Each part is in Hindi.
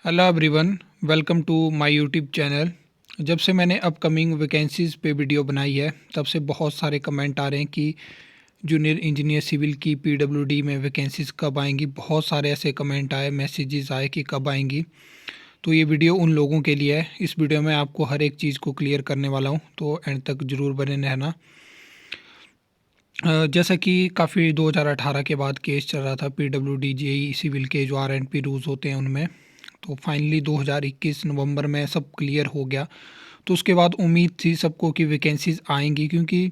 Hello everyone, welcome to my YouTube channel. जब से मैंने अपकमिंग वैकेंसीज़ पे वीडियो बनाई है तब से बहुत सारे कमेंट आ रहे हैं कि जूनियर इंजीनियर सिविल की पीडब्ल्यूडी में वैकेंसीज़ कब आएंगी। बहुत सारे ऐसे कमेंट आए, मैसेजेस आए कि कब आएंगी। तो ये वीडियो उन लोगों के लिए है। इस वीडियो में आपको हर एक चीज़ को क्लियर करने वाला हूँ, तो एंड तक ज़रूर बने रहना। जैसा कि काफ़ी 2018 के बाद केस चल रहा था पीडब्ल्यूडी जेई सिविल के जो आर एंड पी रूल्स होते हैं उनमें, तो फाइनली 2021 नवंबर में सब क्लियर हो गया। तो उसके बाद उम्मीद थी सबको कि वैकेंसीज़ आएंगी, क्योंकि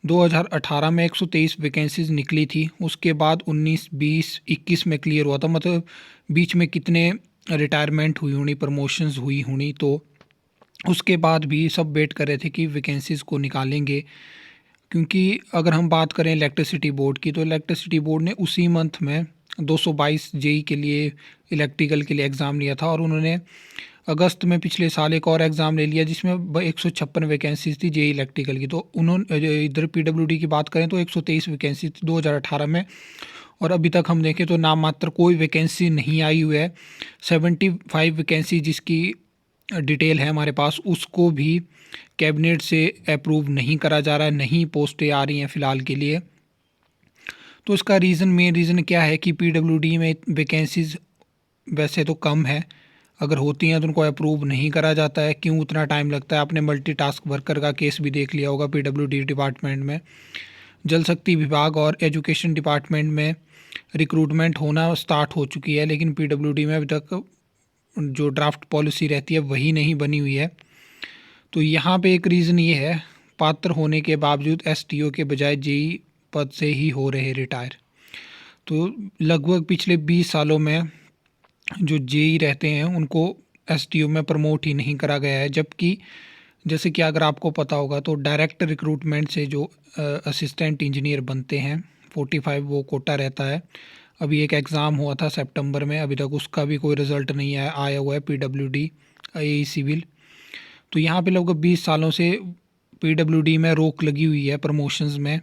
2018 में 123 वैकेंसीज़ निकली थी। उसके बाद 19, 20, 21 में क्लियर हुआ था। मतलब बीच में कितने रिटायरमेंट हुई होनी, प्रमोशंस हुई होनी, तो उसके बाद भी सब वेट कर रहे थे कि वैकेंसीज़ को निकालेंगे। क्योंकि अगर हम बात करें इलेक्ट्रिसिटी बोर्ड की, तो इलेक्ट्रिसिटी बोर्ड ने उसी मंथ में 222 जेई के लिए, इलेक्ट्रिकल के लिए एग्ज़ाम लिया था, और उन्होंने अगस्त में पिछले साल एक और एग्ज़ाम ले लिया जिसमें 156 वैकेंसीज थी जेई इलेक्ट्रिकल की। तो उन्होंने इधर पीडब्ल्यूडी की बात करें तो 123 वैकेंसी थी 2018 में, और अभी तक हम देखें तो नाम मात्र कोई वैकेंसी नहीं आई हुई है। 75 वैकेंसी जिसकी डिटेल है हमारे पास, उसको भी कैबिनेट से अप्रूव नहीं करा जा रहा है, नहीं पोस्टें आ रही हैं फ़िलहाल के लिए। तो इसका मेन रीज़न क्या है कि पीडब्ल्यूडी में वैकेंसीज़ वैसे तो कम है, अगर होती हैं तो उनको अप्रूव नहीं करा जाता है। क्यों उतना टाइम लगता है? आपने मल्टीटास्क वर्कर का केस भी देख लिया होगा पीडब्ल्यूडी डिपार्टमेंट में। जल शक्ति विभाग और एजुकेशन डिपार्टमेंट में रिक्रूटमेंट होना स्टार्ट हो चुकी है, लेकिन पीडब्ल्यूडी में अभी तक जो ड्राफ्ट पॉलिसी रहती है वही नहीं बनी हुई है। तो यहाँ पे एक रीज़न ये है, पात्र होने के बावजूद एसटीओ के बजाय जेई पद से ही हो रहे रिटायर। तो लगभग पिछले 20 सालों में जो जेई रहते हैं उनको एसटीओ में प्रमोट ही नहीं करा गया है। जबकि जैसे कि अगर आपको पता होगा तो डायरेक्ट रिक्रूटमेंट से जो असिस्टेंट इंजीनियर बनते हैं 45 वो कोटा रहता है। अभी एक एग्ज़ाम हुआ था सितंबर में, अभी तक उसका भी कोई रिज़ल्ट नहीं आया हुआ है पीडब्ल्यूडी जेई सिविल। तो यहाँ पे लगभग 20 सालों से पीडब्ल्यूडी में रोक लगी हुई है प्रमोशंस में,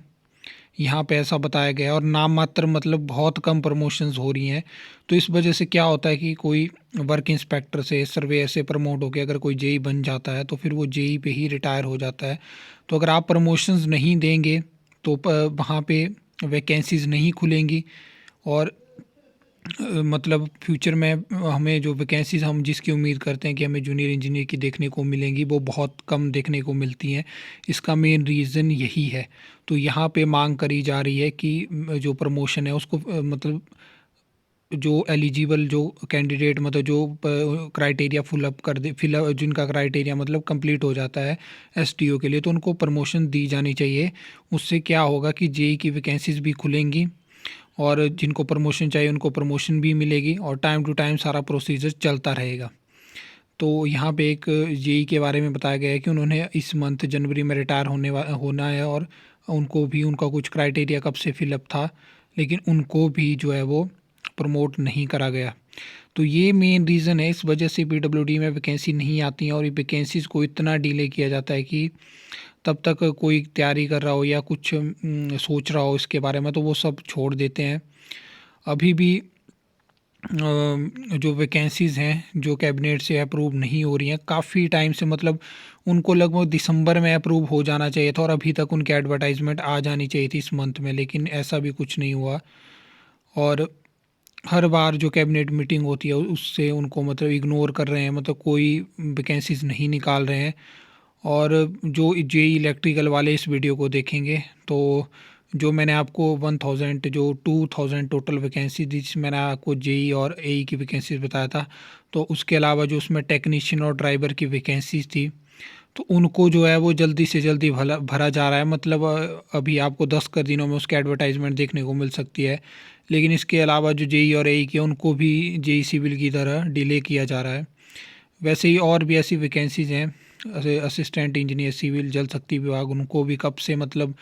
यहाँ पे ऐसा बताया गया है। और नाम मात्र मतलब बहुत कम प्रमोशंस हो रही हैं। तो इस वजह से क्या होता है कि कोई वर्क इंस्पेक्टर से, सर्वेयर से प्रमोट होकर अगर कोई जेई बन जाता है तो फिर वो जेई पे ही रिटायर हो जाता है। तो अगर आप प्रमोशंस नहीं देंगे तो वहाँ पे वैकेंसीज़ नहीं खुलेंगी, और मतलब फ्यूचर में हमें जो वैकेंसीज़ हम जिसकी उम्मीद करते हैं कि हमें जूनियर इंजीनियर की देखने को मिलेंगी, वो बहुत कम देखने को मिलती हैं। इसका मेन रीज़न यही है। तो यहाँ पे मांग करी जा रही है कि जो प्रमोशन है उसको मतलब जो एलिजिबल जो कैंडिडेट, मतलब जो क्राइटेरिया फिल जिनका क्राइटेरिया मतलब कंप्लीट हो जाता है एसटीओ के लिए, तो उनको प्रमोशन दी जानी चाहिए। उससे क्या होगा कि जेई की वैकेंसीज़ भी खुलेंगी, और जिनको प्रमोशन चाहिए उनको प्रमोशन भी मिलेगी, और टाइम टू टाइम सारा प्रोसीजर चलता रहेगा। तो यहाँ पे एक जेई के बारे में बताया गया है कि उन्होंने इस मंथ जनवरी में रिटायर होना है, और उनको भी उनका कुछ क्राइटेरिया कब से फिलअप था, लेकिन उनको भी जो है वो प्रमोट नहीं करा गया। तो ये मेन रीज़न है, इस वजह से पीडब्ल्यूडी में वैकेंसी नहीं आती हैं, और ये वैकेंसीज़ को इतना डिले किया जाता है कि तब तक कोई तैयारी कर रहा हो या कुछ सोच रहा हो इसके बारे में तो वो सब छोड़ देते हैं। अभी भी जो वैकेंसीज़ हैं जो कैबिनेट से अप्रूव नहीं हो रही हैं काफ़ी टाइम से, मतलब उनको लगभग दिसंबर में अप्रूव हो जाना चाहिए था, और अभी तक उनकी एडवर्टाइजमेंट आ जानी चाहिए थी इस मंथ में, लेकिन ऐसा भी कुछ नहीं हुआ। और हर बार जो कैबिनेट मीटिंग होती है उससे उनको मतलब इग्नोर कर रहे हैं, मतलब कोई वैकेंसीज़ नहीं निकाल रहे हैं। और जो जेई इलेक्ट्रिकल वाले इस वीडियो को देखेंगे तो जो मैंने आपको 1000 जो 2000 टोटल वैकेंसी दी, जिसमें मैंने आपको जेई और एई की वैकेंसीज बताया था, तो उसके अलावा जो उसमें टेक्नीशियन और ड्राइवर की वैकेंसीज थी, तो उनको जो है वो जल्दी से जल्दी भला भरा जा रहा है। मतलब अभी आपको 10 कर दिनों में उसकी एडवर्टाइजमेंट देखने को मिल सकती है। लेकिन इसके अलावा जो जेई और एई की उनको भी जेई सिविल की तरह डिले किया जा रहा है। वैसे ही और भी ऐसी वैकेंसीज़ हैं, असिस्टेंट इंजीनियर सिविल जल शक्ति विभाग, उनको भी कब से मतलब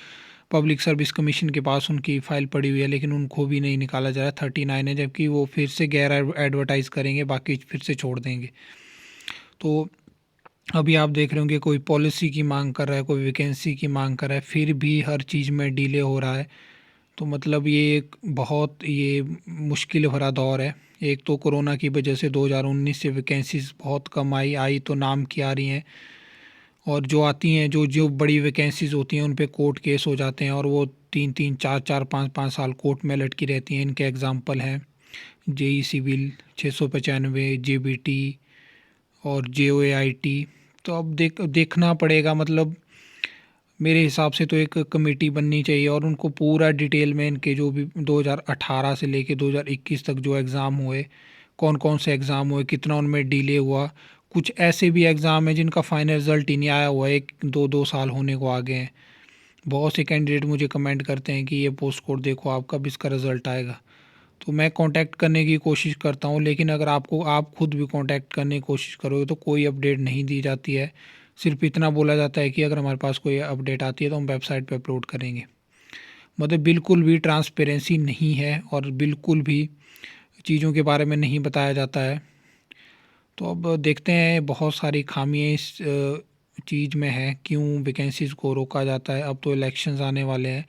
पब्लिक सर्विस कमीशन के पास उनकी फ़ाइल पड़ी हुई है, लेकिन उनको भी नहीं निकाला जा रहा। 39 है, जबकि वो फिर से गैर एडवर्टाइज़ करेंगे, बाकी फिर से छोड़ देंगे। तो अभी आप देख रहे होंगे कोई पॉलिसी की मांग कर रहा है, कोई वैकेंसी की मांग कर रहा है, फिर भी हर चीज़ में डिले हो रहा है। तो मतलब ये एक बहुत ये मुश्किल भरा दौर है। एक तो कोरोना की वजह से 2019 से वैकेंसीज़ बहुत कम आई तो नाम की आ रही हैं, और जो आती हैं, जो जो बड़ी वैकेंसीज़ होती हैं उन पे कोर्ट केस हो जाते हैं और वो 3-3 4-4 5-5 साल कोर्ट में लटकी रहती हैं। इनके एग्ज़ाम्पल हैं जेई सिविल 695, जेबीटी और जेओएआईटी। तो अब देखना पड़ेगा, मतलब मेरे हिसाब से तो एक कमेटी बननी चाहिए और उनको पूरा डिटेल में इनके जो भी 2018 से लेके 2021 तक जो एग्ज़ाम हुए, कौन कौन से एग्ज़ाम हुए, कितना उनमें डिले हुआ। कुछ ऐसे भी एग्ज़ाम हैं जिनका फ़ाइनल रिज़ल्ट ही नहीं आया हुआ है, 1-2 साल होने को आ गए हैं। बहुत से कैंडिडेट मुझे कमेंट करते हैं कि ये पोस्ट कोड देखो, आप कब इसका रिज़ल्ट आएगा। तो मैं कांटेक्ट करने की कोशिश करता हूँ, लेकिन अगर आप खुद भी कांटेक्ट करने की कोशिश करोगे तो कोई अपडेट नहीं दी जाती है। सिर्फ इतना बोला जाता है कि अगर हमारे पास कोई अपडेट आती है तो हम वेबसाइट पे अपलोड करेंगे। मतलब बिल्कुल भी ट्रांसपेरेंसी नहीं है और बिल्कुल भी चीज़ों के बारे में नहीं बताया जाता है। तो अब देखते हैं, बहुत सारी खामियाँ इस चीज़ में है, क्यों वैकेंसीज़ को रोका जाता है। अब तो इलेक्शंस आने वाले हैं,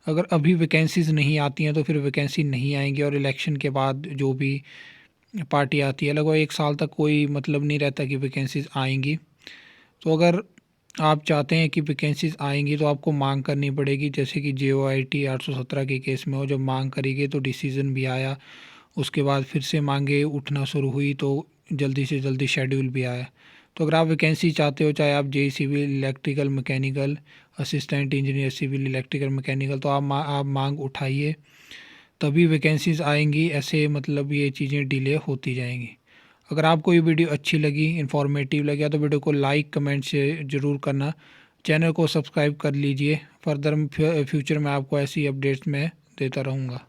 अगर अभी वैकेंसीज़ नहीं आती हैं तो फिर वैकेंसी नहीं आएंगी, और इलेक्शन के बाद जो भी पार्टी आती है लगभग 1 साल तक कोई मतलब नहीं रहता कि वैकेंसीज़ आएंगी। तो अगर आप चाहते हैं कि वैकेंसीज़ आएंगी तो आपको मांग करनी पड़ेगी, जैसे कि JOIT 817 के केस में हो, जब मांग करी गई तो डिसीज़न भी आया, उसके बाद फिर से मांगे उठना शुरू हुई तो जल्दी से जल्दी शेड्यूल भी आया। तो अगर आप वैकेंसी चाहते हो, चाहे आप JE civil, electrical, mechanical, assistant engineer civil, electrical, mechanical, तो आप मांग उठाइए, तभी वैकेंसीज़ आएंगी। ऐसे मतलब ये चीज़ें डिले होती जाएंगी। अगर आपको ये वीडियो अच्छी लगी, इन्फॉर्मेटिव लगा, तो वीडियो को लाइक कमेंट से ज़रूर करना। चैनल को सब्सक्राइब कर लीजिए। फर्दर फ्यूचर में आपको ऐसी अपडेट्स मैं देता रहूँगा।